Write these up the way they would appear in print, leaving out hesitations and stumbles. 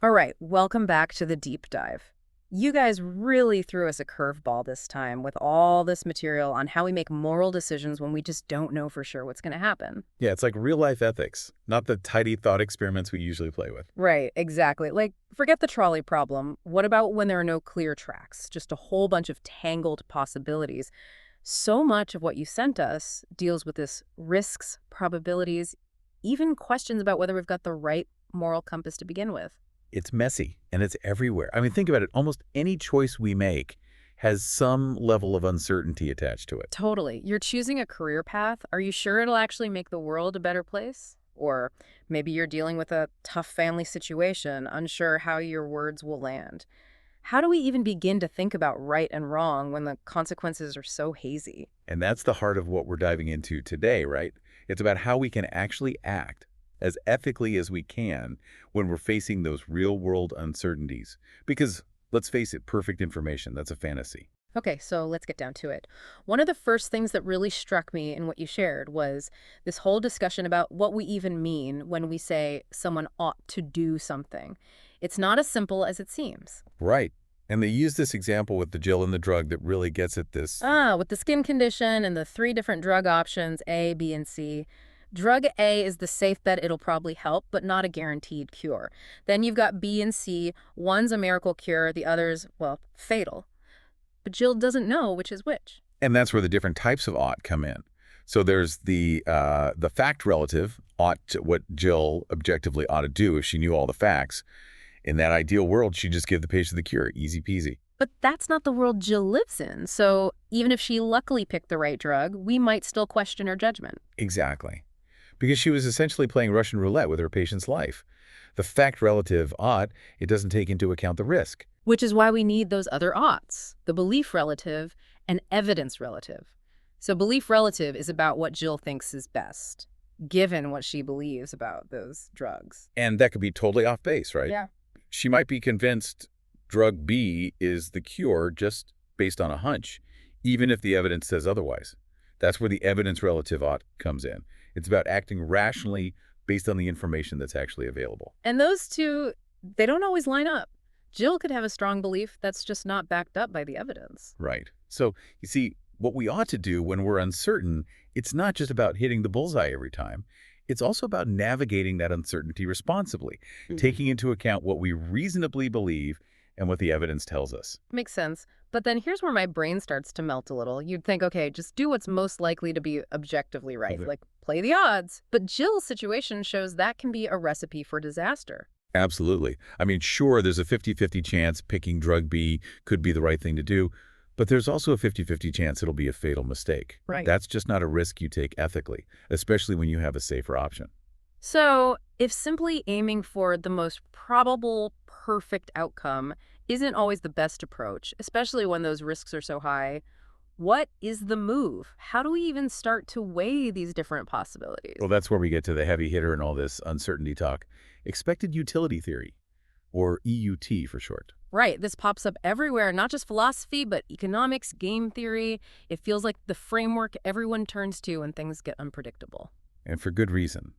All right, welcome back to the deep dive. You guys really threw us a curveball this time with all this material on how we make moral decisions when we just don't know for sure what's going to happen. Yeah, it's like real-life ethics, not the tidy thought experiments we usually play with. Right, exactly. Like, forget the trolley problem. What about when there are no clear tracks, just a whole bunch of tangled possibilities? So much of what you sent us deals with this risks, probabilities, even questions about whether we've got the right moral compass to begin with. It's messy, and it's everywhere. I mean, think about it. Almost any choice we make has some level of uncertainty attached to it. Totally. You're choosing a career path. Are you sure it'll actually make the world a better place? Or maybe you're dealing with a tough family situation, unsure how your words will land. How do we even begin to think about right and wrong when the consequences are so hazy? And that's the heart of what we're diving into today, right? It's about how we can actually act as ethically as we can when we're facing those real-world uncertainties. Because, let's face it, perfect information, that's a fantasy. Okay, so let's get down to it. One of the first things that really struck me in what you shared was this whole discussion about what we even mean when we say someone ought to do something. It's not as simple as it seems. Right. And they use this example with the Jill and the drug that really gets at this. Ah, with the skin condition and the three different drug options, A, B, and C. Drug A is the safe bet it'll probably help, but not a guaranteed cure. Then you've got B and C. One's a miracle cure, the other's, well, fatal. But Jill doesn't know which is which. And that's where the different types of ought come in. So there's the fact relative, ought to, what Jill objectively ought to do if she knew all the facts. In that ideal world, she'd just give the patient the cure, easy peasy. But that's not the world Jill lives in, so even if she luckily picked the right drug, we might still question her judgment. Exactly. Because she was essentially playing Russian roulette with her patient's life. The fact relative ought, it doesn't take into account the risk. Which is why we need those other oughts, the belief relative and evidence relative. So belief relative is about what Jill thinks is best, given what she believes about those drugs. And that could be totally off base, right? Yeah. She might be convinced drug B is the cure just based on a hunch, even if the evidence says otherwise. That's where the evidence relative ought comes in. It's about acting rationally based on the information that's actually available. And those two, they don't always line up. Jill could have a strong belief that's just not backed up by the evidence. Right. So, you see, what we ought to do when we're uncertain, it's not just about hitting the bullseye every time. It's also about navigating that uncertainty responsibly, taking into account what we reasonably believe and what the evidence tells us. Makes sense. But then here's where my brain starts to melt a little. You'd think, okay, just do what's most likely to be objectively right, Okay. like play the odds. But Jill's situation shows that can be a recipe for disaster. Absolutely. I mean, sure, there's a 50-50 chance picking drug B could be the right thing to do, but there's also a 50-50 chance it'll be a fatal mistake. Right. That's just not a risk you take ethically, especially when you have a safer option. So if simply aiming for the most probable, perfect outcome isn't always the best approach, especially when those risks are so high, what is the move? How do we even start to weigh these different possibilities? Well, that's where we get to the heavy hitter in all this uncertainty talk. Expected utility theory, or EUT for short. Right, this pops up everywhere, not just philosophy, but economics, game theory. It feels like the framework everyone turns to when things get unpredictable. And for good reason.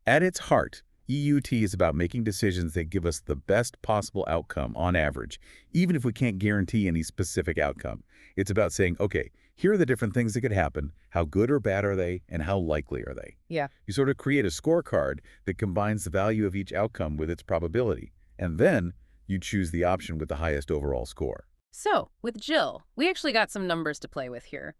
At its heart, EUT is about making decisions that give us the best possible outcome on average, even if we can't guarantee any specific outcome. It's about saying, okay, here are the different things that could happen, how good or bad are they, and how likely are they? Yeah. You sort of create a scorecard that combines the value of each outcome with its probability, and then you choose the option with the highest overall score. So, with Jill, we actually got some numbers to play with here.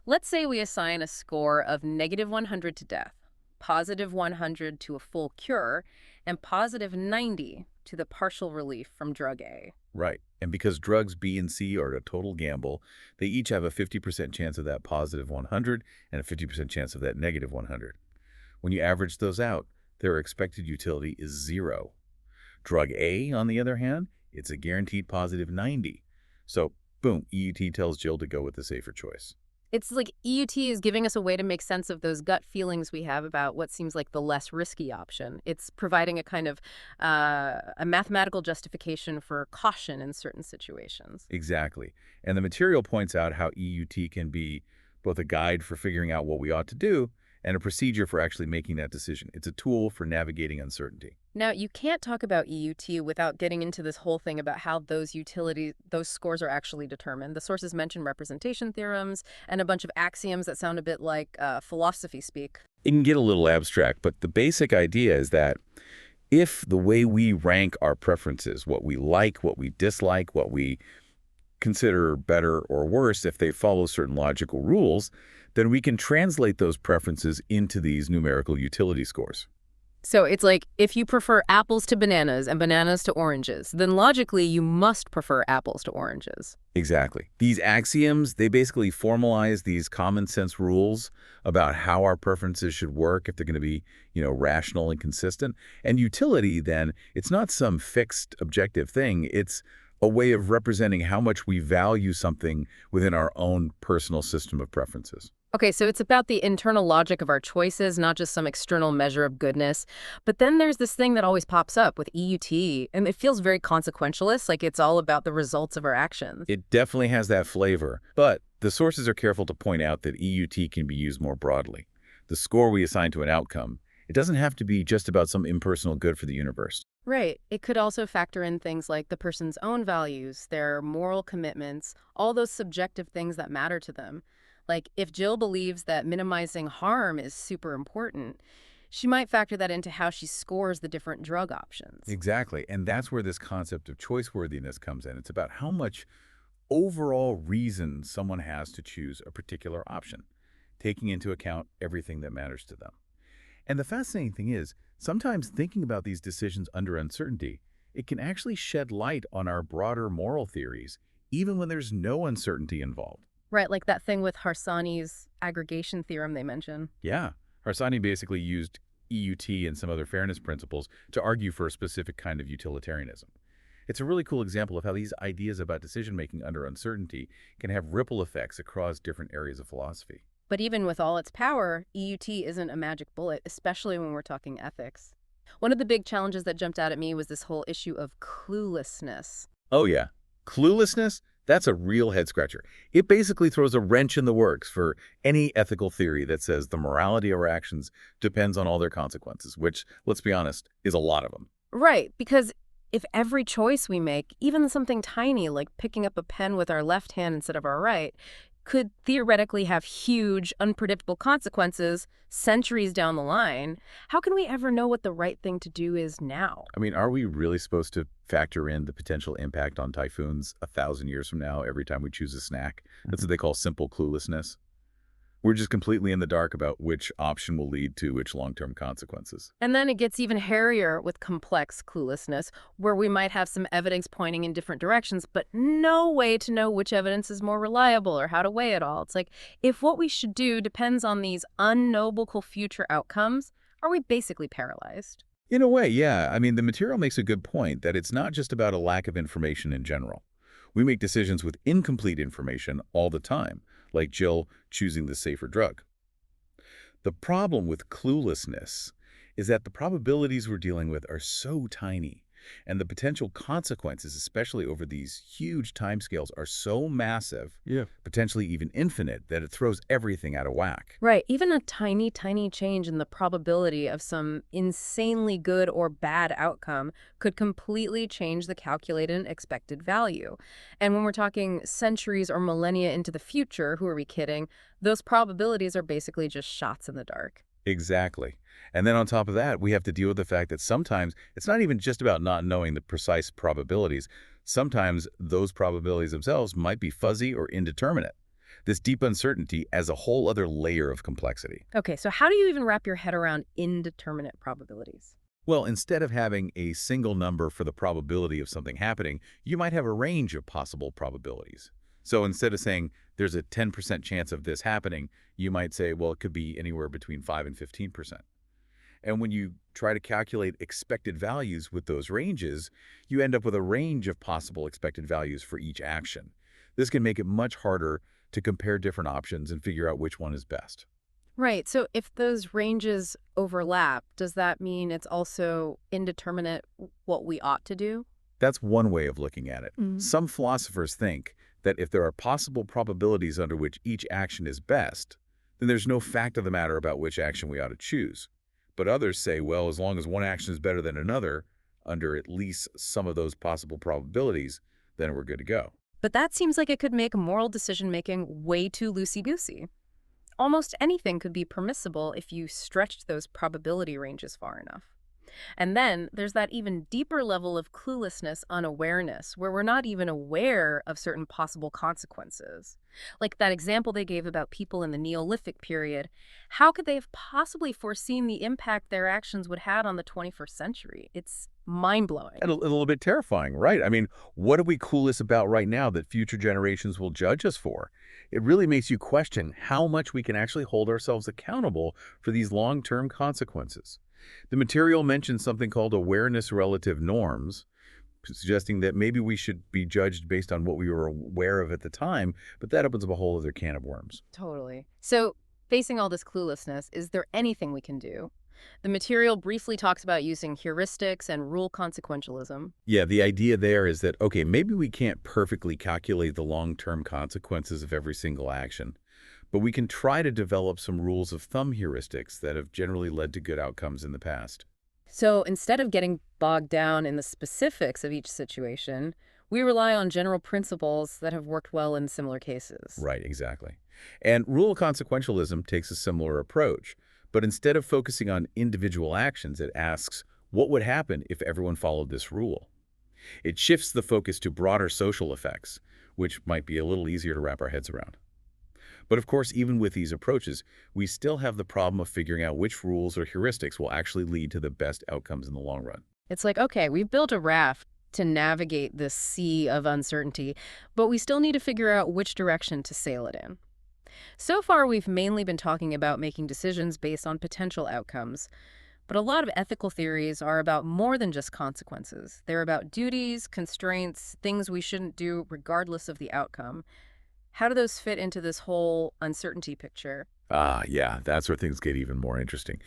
Let's say we assign a score of -100 to death, +100 to a full cure, and +90 to the partial relief from drug A. Right. And because drugs B and C are a total gamble, they each have a 50% chance of that +100 and a 50% chance of that -100. When you average those out, their expected utility is 0. Drug A, on the other hand, it's a guaranteed +90. So, boom, EUT tells Jill to go with the safer choice. It's like EUT is giving us a way to make sense of those gut feelings we have about what seems like the less risky option. It's providing a kind of a mathematical justification for caution in certain situations. Exactly. And the material points out how EUT can be both a guide for figuring out what we ought to do and a procedure for actually making that decision. It's a tool for navigating uncertainty. Now, you can't talk about EUT without getting into this whole thing about how those scores are actually determined. The sources mention representation theorems and a bunch of axioms that sound a bit like philosophy speak. It can get a little abstract, but the basic idea is that if the way we rank our preferences, what we like, what we dislike, what we consider better or worse, if they follow certain logical rules, then we can translate those preferences into these numerical utility scores. So it's like if you prefer apples to bananas and bananas to oranges, then logically you must prefer apples to oranges. Exactly. These axioms, they basically formalize these common sense rules about how our preferences should work if they're going to be, rational and consistent. And utility, then, it's not some fixed objective thing. It's a way of representing how much we value something within our own personal system of preferences. Okay, so it's about the internal logic of our choices, not just some external measure of goodness. But then there's this thing that always pops up with EUT, and it feels very consequentialist, like it's all about the results of our actions. It definitely has that flavor, but the sources are careful to point out that EUT can be used more broadly. The score we assign to an outcome, it doesn't have to be just about some impersonal good for the universe. Right. It could also factor in things like the person's own values, their moral commitments, all those subjective things that matter to them. Like, if Jill believes that minimizing harm is super important, she might factor that into how she scores the different drug options. Exactly, and that's where this concept of choice-worthiness comes in. It's about how much overall reason someone has to choose a particular option, taking into account everything that matters to them. And the fascinating thing is, sometimes thinking about these decisions under uncertainty, it can actually shed light on our broader moral theories, even when there's no uncertainty involved. Right, like that thing with Harsanyi's aggregation theorem they mention. Yeah, Harsanyi basically used EUT and some other fairness principles to argue for a specific kind of utilitarianism. It's a really cool example of how these ideas about decision-making under uncertainty can have ripple effects across different areas of philosophy. But even with all its power, EUT isn't a magic bullet, especially when we're talking ethics. One of the big challenges that jumped out at me was this whole issue of cluelessness. Oh yeah, cluelessness? That's a real head-scratcher. It basically throws a wrench in the works for any ethical theory that says the morality of our actions depends on all their consequences, which, let's be honest, is a lot of them. Right, because if every choice we make, even something tiny like picking up a pen with our left hand instead of our right, could theoretically have huge, unpredictable consequences centuries down the line, how can we ever know what the right thing to do is now? I mean, are we really supposed to factor in the potential impact on typhoons 1,000 years from now every time we choose a snack? That's what they call simple cluelessness. We're just completely in the dark about which option will lead to which long-term consequences. And then it gets even hairier with complex cluelessness, where we might have some evidence pointing in different directions, but no way to know which evidence is more reliable or how to weigh it all. It's like, if what we should do depends on these unknowable future outcomes, are we basically paralyzed? In a way, yeah. I mean, the material makes a good point that it's not just about a lack of information in general. We make decisions with incomplete information all the time, like Jill choosing the safer drug. The problem with cluelessness is that the probabilities we're dealing with are so tiny, and the potential consequences, especially over these huge timescales, are so massive, potentially even infinite, that it throws everything out of whack. Right. Even a tiny, tiny change in the probability of some insanely good or bad outcome could completely change the calculated and expected value. And when we're talking centuries or millennia into the future, who are we kidding? Those probabilities are basically just shots in the dark. Exactly. And then on top of that, we have to deal with the fact that sometimes it's not even just about not knowing the precise probabilities. Sometimes those probabilities themselves might be fuzzy or indeterminate. This deep uncertainty adds a whole other layer of complexity. Okay, so how do you even wrap your head around indeterminate probabilities? Well, instead of having a single number for the probability of something happening, you might have a range of possible probabilities. So instead of saying there's a 10% chance of this happening, you might say, well, it could be anywhere between 5 and 15%. And when you try to calculate expected values with those ranges, you end up with a range of possible expected values for each action. This can make it much harder to compare different options and figure out which one is best. Right. So if those ranges overlap, does that mean it's also indeterminate what we ought to do? That's one way of looking at it. Some philosophers think that if there are possible probabilities under which each action is best, then there's no fact of the matter about which action we ought to choose. But others say, well, as long as one action is better than another, under at least some of those possible probabilities, then we're good to go. But that seems like it could make moral decision-making way too loosey-goosey. Almost anything could be permissible if you stretched those probability ranges far enough. And then there's that even deeper level of cluelessness, unawareness, where we're not even aware of certain possible consequences. Like that example they gave about people in the Neolithic period. How could they have possibly foreseen the impact their actions would have on the 21st century? It's mind-blowing. And a little bit terrifying, right? I mean, what are we clueless about right now that future generations will judge us for? It really makes you question how much we can actually hold ourselves accountable for these long-term consequences. The material mentions something called awareness relative norms, suggesting that maybe we should be judged based on what we were aware of at the time, but that opens up a whole other can of worms. Totally. So, facing all this cluelessness, is there anything we can do? The material briefly talks about using heuristics and rule consequentialism. Yeah, the idea there is that, okay, maybe we can't perfectly calculate the long-term consequences of every single action, but we can try to develop some rules of thumb heuristics that have generally led to good outcomes in the past. So instead of getting bogged down in the specifics of each situation, we rely on general principles that have worked well in similar cases. Right, exactly. And rule consequentialism takes a similar approach, but instead of focusing on individual actions, it asks, what would happen if everyone followed this rule? It shifts the focus to broader social effects, which might be a little easier to wrap our heads around. But of course, even with these approaches, we still have the problem of figuring out which rules or heuristics will actually lead to the best outcomes in the long run. It's like, okay, we've built a raft to navigate this sea of uncertainty, but we still need to figure out which direction to sail it in. So far, we've mainly been talking about making decisions based on potential outcomes, but a lot of ethical theories are about more than just consequences. They're about duties, constraints, things we shouldn't do regardless of the outcome. How do those fit into this whole uncertainty picture? Yeah, that's where things get even more interesting.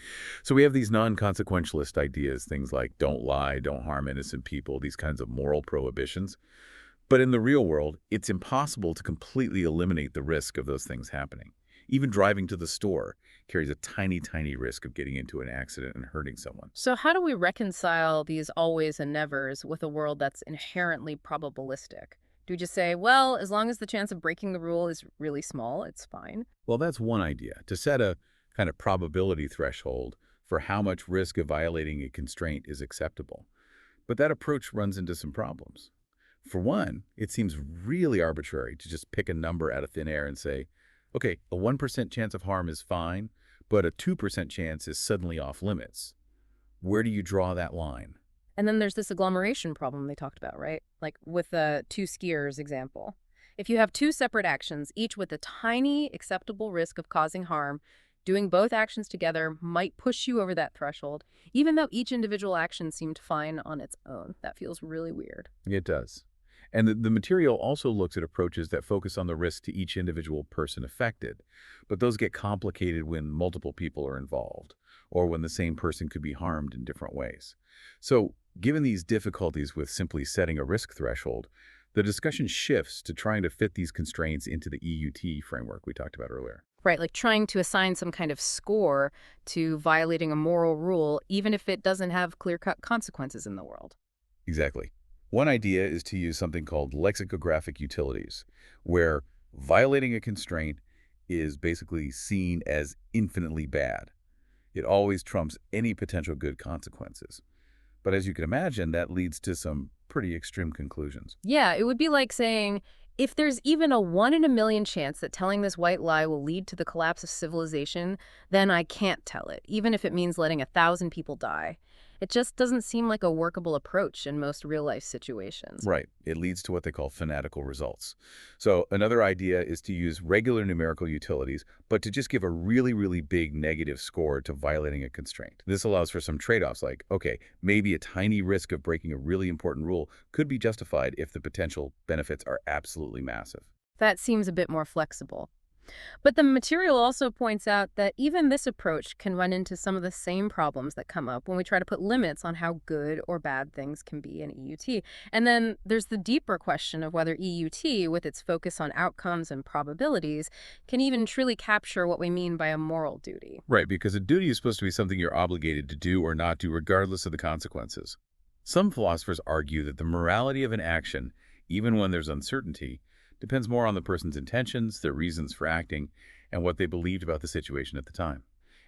So we have these non-consequentialist ideas, things like don't lie, don't harm innocent people, these kinds of moral prohibitions. But in the real world, it's impossible to completely eliminate the risk of those things happening. Even driving to the store carries a tiny, tiny risk of getting into an accident and hurting someone. So how do we reconcile these always and nevers with a world that's inherently probabilistic? Do we just say, well, as long as the chance of breaking the rule is really small, it's fine? Well, that's one idea, to set a kind of probability threshold for how much risk of violating a constraint is acceptable. But that approach runs into some problems. For one, it seems really arbitrary to just pick a number out of thin air and say, okay, a 1% chance of harm is fine, but a 2% chance is suddenly off limits. Where do you draw that line? And then there's this agglomeration problem they talked about, right? Like with the two skiers example. If you have two separate actions, each with a tiny acceptable risk of causing harm, doing both actions together might push you over that threshold, even though each individual action seemed fine on its own. That feels really weird. It does. And the material also looks at approaches that focus on the risk to each individual person affected, but those get complicated when multiple people are involved, or when the same person could be harmed in different ways. So, given these difficulties with simply setting a risk threshold, the discussion shifts to trying to fit these constraints into the EUT framework we talked about earlier. Right, like trying to assign some kind of score to violating a moral rule, even if it doesn't have clear-cut consequences in the world. Exactly. One idea is to use something called lexicographic utilities, where violating a constraint is basically seen as infinitely bad. It always trumps any potential good consequences. But as you can imagine, that leads to some pretty extreme conclusions. Yeah, it would be like saying, if there's even a 1 in a million chance that telling this white lie will lead to the collapse of civilization, then I can't tell it, even if it means letting 1,000 people die. It just doesn't seem like a workable approach in most real-life situations. Right. It leads to what they call fanatical results. So another idea is to use regular numerical utilities, but to just give a really, really big negative score to violating a constraint. This allows for some trade-offs like, okay, maybe a tiny risk of breaking a really important rule could be justified if the potential benefits are absolutely massive. That seems a bit more flexible. But the material also points out that even this approach can run into some of the same problems that come up when we try to put limits on how good or bad things can be in EUT. And then there's the deeper question of whether EUT, with its focus on outcomes and probabilities, can even truly capture what we mean by a moral duty. Right, because a duty is supposed to be something you're obligated to do or not do regardless of the consequences. Some philosophers argue that the morality of an action, even when there's uncertainty, depends more on the person's intentions, their reasons for acting, and what they believed about the situation at the time.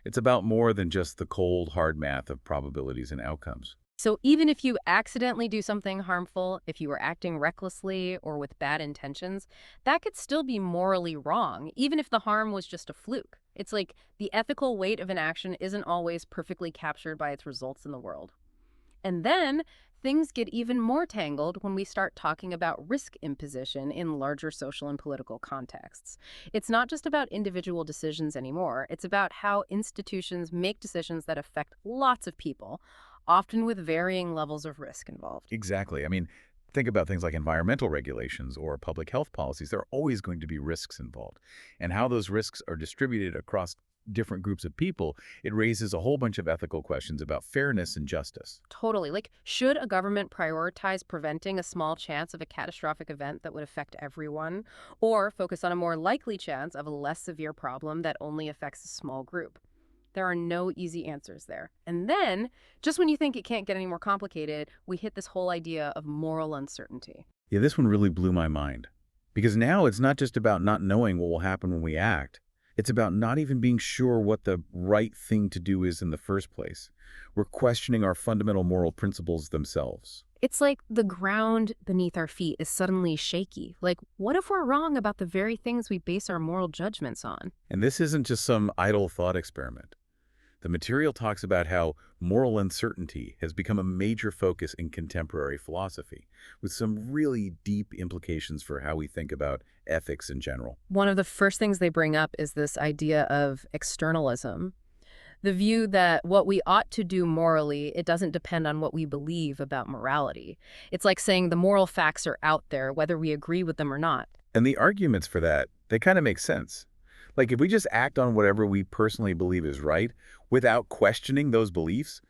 It's about more than just the cold, hard math of probabilities and outcomes. So even if you accidentally do something harmful, if you were acting recklessly or with bad intentions, that could still be morally wrong, even if the harm was just a fluke. It's like the ethical weight of an action isn't always perfectly captured by its results in the world. And then things get even more tangled when we start talking about risk imposition in larger social and political contexts. It's not just about individual decisions anymore. It's about how institutions make decisions that affect lots of people, often with varying levels of risk involved. Exactly. I mean, think about things like environmental regulations or public health policies. There are always going to be risks involved. And how those risks are distributed across different groups of people, it raises a whole bunch of ethical questions about fairness and justice. Totally. Like, should a government prioritize preventing a small chance of a catastrophic event that would affect everyone, or focus on a more likely chance of a less severe problem that only affects a small group? There are no easy answers there. And then, just when you think it can't get any more complicated, we hit this whole idea of moral uncertainty. Yeah, this one really blew my mind. Because now it's not just about not knowing what will happen when we act. It's about not even being sure what the right thing to do is in the first place. We're questioning our fundamental moral principles themselves. It's like the ground beneath our feet is suddenly shaky. Like, what if we're wrong about the very things we base our moral judgments on? And this isn't just some idle thought experiment. The material talks about how moral uncertainty has become a major focus in contemporary philosophy, with some really deep implications for how we think about ethics in general. One of the first things they bring up is this idea of externalism. The view that what we ought to do morally, it doesn't depend on what we believe about morality. It's like saying the moral facts are out there, whether we agree with them or not. And the arguments for that, they kind of make sense. Like if we just act on whatever we personally believe is right without questioning those beliefs,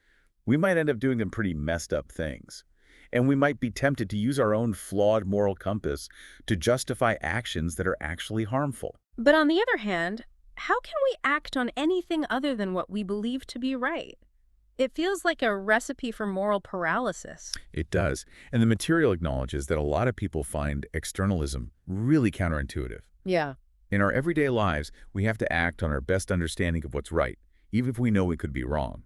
we might end up doing some pretty messed up things. And we might be tempted to use our own flawed moral compass to justify actions that are actually harmful. But on the other hand, how can we act on anything other than what we believe to be right? It feels like a recipe for moral paralysis. It does. And the material acknowledges that a lot of people find externalism really counterintuitive. Yeah. In our everyday lives, we have to act on our best understanding of what's right, even if we know we could be wrong.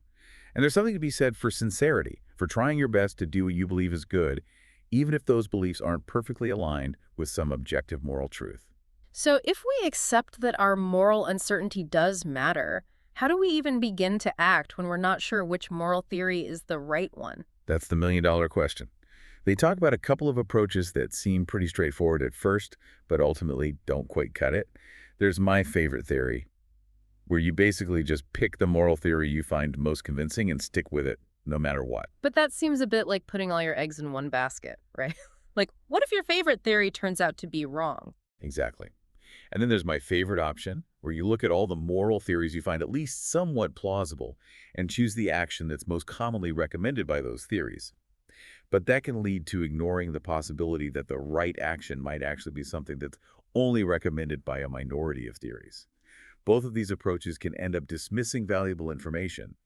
And there's something to be said for sincerity, for trying your best to do what you believe is good, even if those beliefs aren't perfectly aligned with some objective moral truth. So if we accept that our moral uncertainty does matter, how do we even begin to act when we're not sure which moral theory is the right one? That's the million-dollar question. They talk about a couple of approaches that seem pretty straightforward at first, but ultimately don't quite cut it. There's my favorite theory, where you basically just pick the moral theory you find most convincing and stick with it, no matter what. But that seems a bit like putting all your eggs in one basket, right? Like, what if your favorite theory turns out to be wrong? Exactly. And then there's my favorite option, where you look at all the moral theories you find at least somewhat plausible and choose the action that's most commonly recommended by those theories. But that can lead to ignoring the possibility that the right action might actually be something that's only recommended by a minority of theories. Both of these approaches can end up dismissing valuable information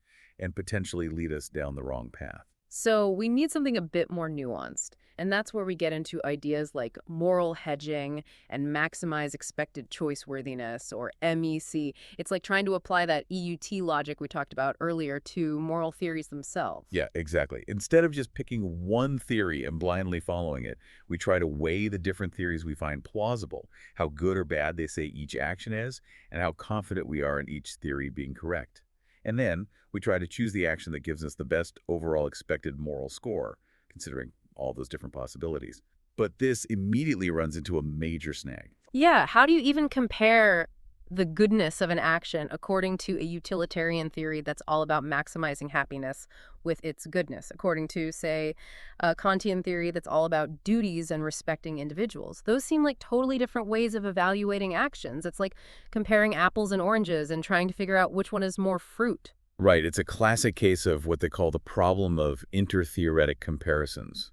and potentially lead us down the wrong path. So we need something a bit more nuanced. And that's where we get into ideas like moral hedging and maximize expected choice worthiness, or MEC. It's like trying to apply that EUT logic we talked about earlier to moral theories themselves. Yeah, exactly. Instead of just picking one theory and blindly following it, we try to weigh the different theories we find plausible, how good or bad they say each action is, and how confident we are in each theory being correct. And then we try to choose the action that gives us the best overall expected moral score, considering all those different possibilities. But this immediately runs into a major snag. Yeah, how do you even compare the goodness of an action according to a utilitarian theory that's all about maximizing happiness with its goodness, according to, say, a Kantian theory that's all about duties and respecting individuals. Those seem like totally different ways of evaluating actions. It's like comparing apples and oranges and trying to figure out which one is more fruit. Right, it's a classic case of what they call the problem of intertheoretic comparisons.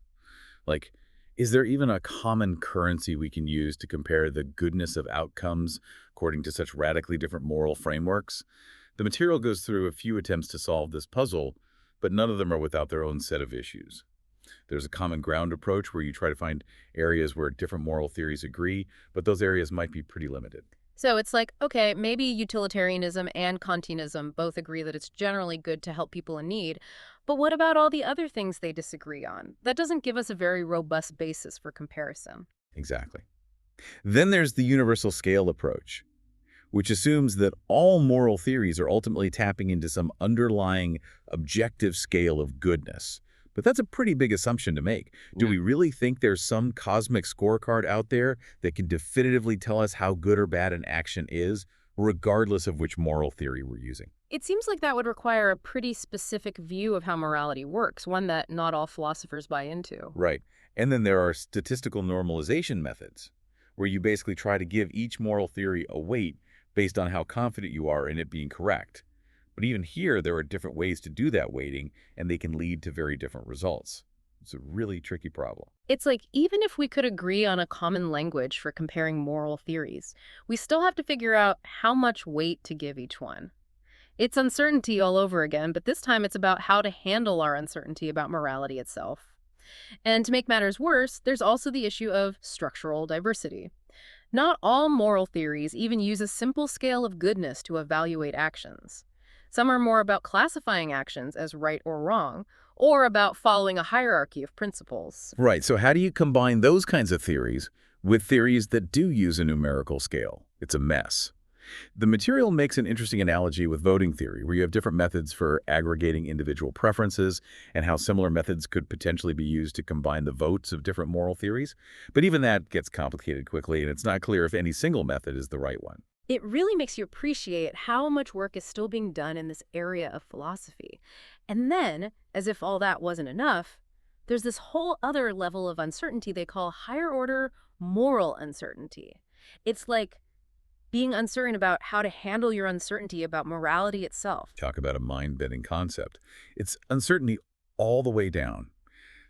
Like, is there even a common currency we can use to compare the goodness of outcomes according to such radically different moral frameworks? The material goes through a few attempts to solve this puzzle, but none of them are without their own set of issues. There's a common ground approach where you try to find areas where different moral theories agree, but those areas might be pretty limited. So it's like, okay, maybe utilitarianism and Kantianism both agree that it's generally good to help people in need, but what about all the other things they disagree on? That doesn't give us a very robust basis for comparison. Exactly. Then there's the universal scale approach, which assumes that all moral theories are ultimately tapping into some underlying objective scale of goodness. But that's a pretty big assumption to make. Do Yeah. we really think there's some cosmic scorecard out there that can definitively tell us how good or bad an action is, regardless of which moral theory we're using? It seems like that would require a pretty specific view of how morality works, one that not all philosophers buy into. Right. And then there are statistical normalization methods, where you basically try to give each moral theory a weight based on how confident you are in it being correct. But even here, there are different ways to do that weighting, and they can lead to very different results. It's a really tricky problem. It's like even if we could agree on a common language for comparing moral theories, we still have to figure out how much weight to give each one. It's uncertainty all over again, but this time it's about how to handle our uncertainty about morality itself. And to make matters worse, there's also the issue of structural diversity. Not all moral theories even use a simple scale of goodness to evaluate actions. Some are more about classifying actions as right or wrong, or about following a hierarchy of principles. Right, so how do you combine those kinds of theories with theories that do use a numerical scale? It's a mess. The material makes an interesting analogy with voting theory, where you have different methods for aggregating individual preferences and how similar methods could potentially be used to combine the votes of different moral theories. But even that gets complicated quickly, and it's not clear if any single method is the right one. It really makes you appreciate how much work is still being done in this area of philosophy. And then, as if all that wasn't enough, there's this whole other level of uncertainty they call higher order moral uncertainty. It's like being uncertain about how to handle your uncertainty about morality itself. Talk about a mind-bending concept. It's uncertainty all the way down.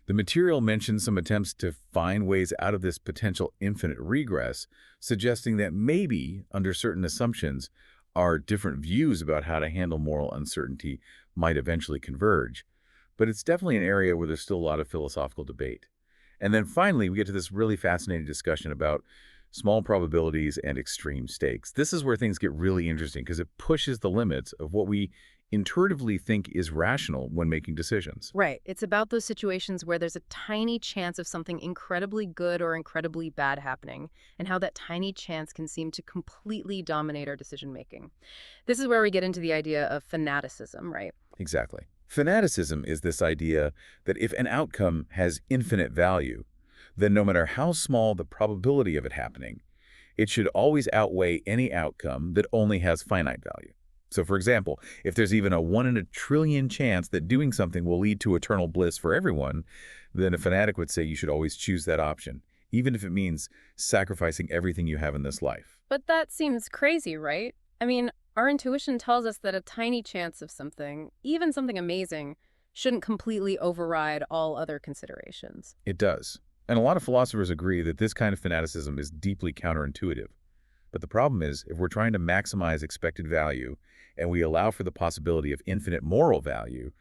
The material mentions some attempts to find ways out of this potential infinite regress, suggesting that maybe, under certain assumptions, our different views about how to handle moral uncertainty might eventually converge. But it's definitely an area where there's still a lot of philosophical debate. And then finally, we get to this really fascinating discussion about small probabilities and extreme stakes. This is where things get really interesting because it pushes the limits of what we intuitively think is rational when making decisions. Right. It's about those situations where there's a tiny chance of something incredibly good or incredibly bad happening, and how that tiny chance can seem to completely dominate our decision making. This is where we get into the idea of fanaticism, right? Exactly. Fanaticism is this idea that if an outcome has infinite value, then no matter how small the probability of it happening, it should always outweigh any outcome that only has finite value. So for example, if there's even a 1 in a trillion chance that doing something will lead to eternal bliss for everyone, then a fanatic would say you should always choose that option, even if it means sacrificing everything you have in this life. But that seems crazy, right? I mean, our intuition tells us that a tiny chance of something, even something amazing, shouldn't completely override all other considerations. It does. And a lot of philosophers agree that this kind of fanaticism is deeply counterintuitive. But the problem is, if we're trying to maximize expected value and we allow for the possibility of infinite moral value,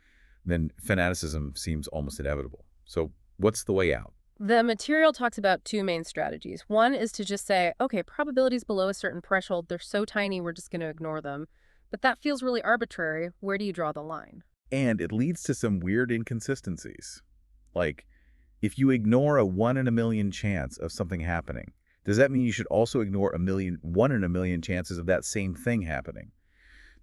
then fanaticism seems almost inevitable. So what's the way out? The material talks about two main strategies. One is to just say, okay, probabilities below a certain threshold, they're so tiny, we're just going to ignore them. But that feels really arbitrary. Where do you draw the line? And it leads to some weird inconsistencies. Like, if you ignore a 1 in a million chance of something happening, does that mean you should also ignore 1 in a million chances of that same thing happening?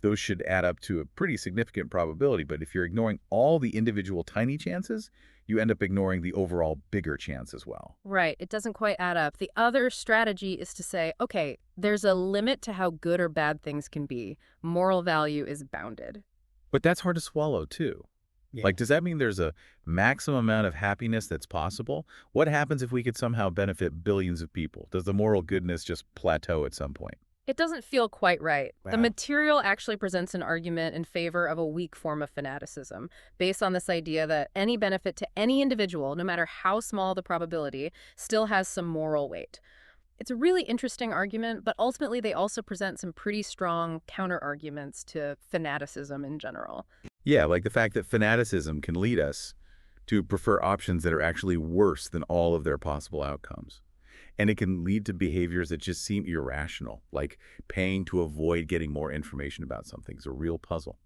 Those should add up to a pretty significant probability, but if you're ignoring all the individual tiny chances, you end up ignoring the overall bigger chance as well. Right, it doesn't quite add up. The other strategy is to say, okay, there's a limit to how good or bad things can be. Moral value is bounded. But that's hard to swallow, too. Yeah. Like, does that mean there's a maximum amount of happiness that's possible? What happens if we could somehow benefit billions of people? Does the moral goodness just plateau at some point? It doesn't feel quite right. The Wow. material actually presents an argument in favor of a weak form of fanaticism, based on this idea that any benefit to any individual, no matter how small the probability, still has some moral weight. It's a really interesting argument, but ultimately they also present some pretty strong counter-arguments to fanaticism in general. Yeah, like the fact that fanaticism can lead us to prefer options that are actually worse than all of their possible outcomes. And it can lead to behaviors that just seem irrational, like paying to avoid getting more information about something is a real puzzle.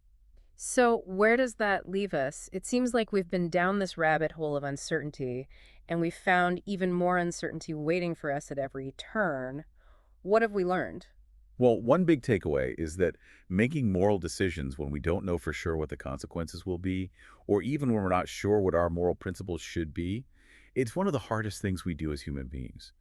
So where does that leave us? It seems like we've been down this rabbit hole of uncertainty, and we've found even more uncertainty waiting for us at every turn. What have we learned? Well, one big takeaway is that making moral decisions when we don't know for sure what the consequences will be, or even when we're not sure what our moral principles should be, it's one of the hardest things we do as human beings.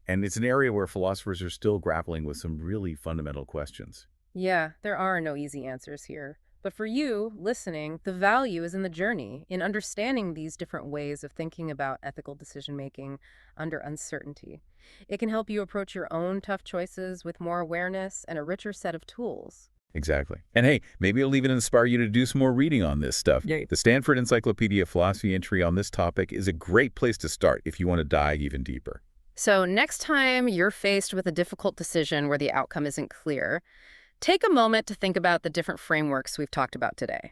And it's an area where philosophers are still grappling with some really fundamental questions. Yeah, there are no easy answers here. But for you, listening, the value is in the journey, in understanding these different ways of thinking about ethical decision-making under uncertainty. It can help you approach your own tough choices with more awareness and a richer set of tools. Exactly. And hey, maybe it'll even inspire you to do some more reading on this stuff. Yeah. The Stanford Encyclopedia Philosophy entry on this topic is a great place to start if you want to dive even deeper. So next time you're faced with a difficult decision where the outcome isn't clear, take a moment to think about the different frameworks we've talked about today.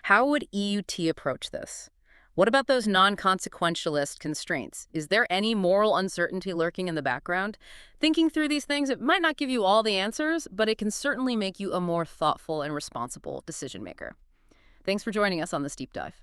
How would EUT approach this? What about those non-consequentialist constraints? Is there any moral uncertainty lurking in the background? Thinking through these things, it might not give you all the answers, but it can certainly make you a more thoughtful and responsible decision maker. Thanks for joining us on this deep dive.